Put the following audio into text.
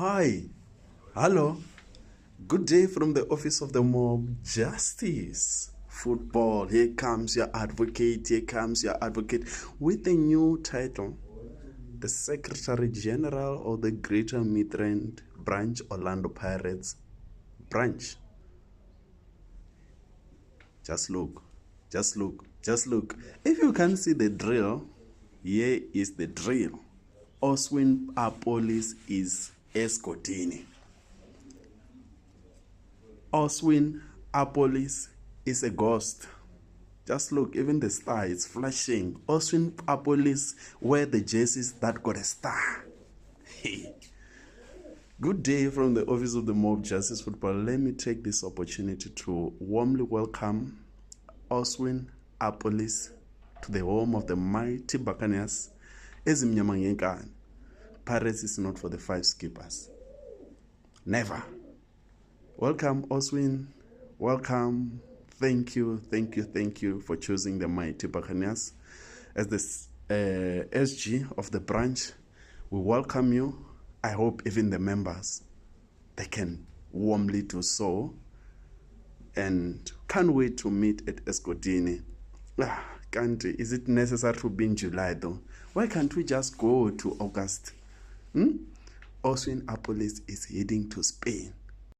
Hi, hello, good day from the office of the mob. Justice, football. Here comes your advocate. Here comes your advocate with a new title, the Secretary General of the Greater Midrand Branch Orlando Pirates branch. Just look, just look, just look. If you can't see the drill, here is the drill. Oswin Appolis is escorting. Oswin Appolis is a ghost. Just look, even the star is flashing. Oswin Appolis wear the jerseys that got a star. Good day from the office of the mob, Justice Football. Let me take this opportunity to warmly welcome Oswin Appolis to the home of the mighty Buccaneers. Pirates is not for the five skippers. Never. Welcome, Oswin. Welcome. Thank you for choosing the mighty Buccaneers as the SG of the branch. We welcome you. I hope even the members, they can warmly do so. And can't wait to meet at Escotini. Country, is it necessary to be in July though? Why can't we just go to August? Oswin Appolis is heading to Spain.